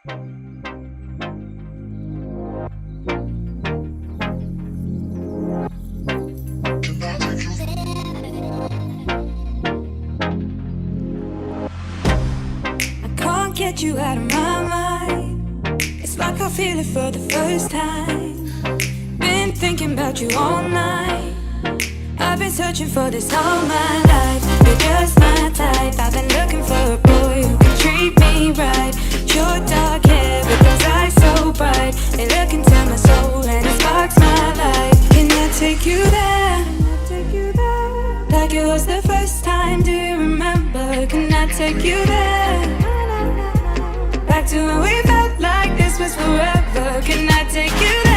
Can't get you out of my mind. It's like I feel it for the first time. Been thinking about you all night. I've been searching for this all my life. You're just my type. I've been looking for a boy who can treat me right. Your dark hair with those eyes so bright, they look into my soul and it sparks my life. Can I take you there? Like it was the first time, do you remember? Can I take you there? Back to when we felt like this was forever. Can I take you there?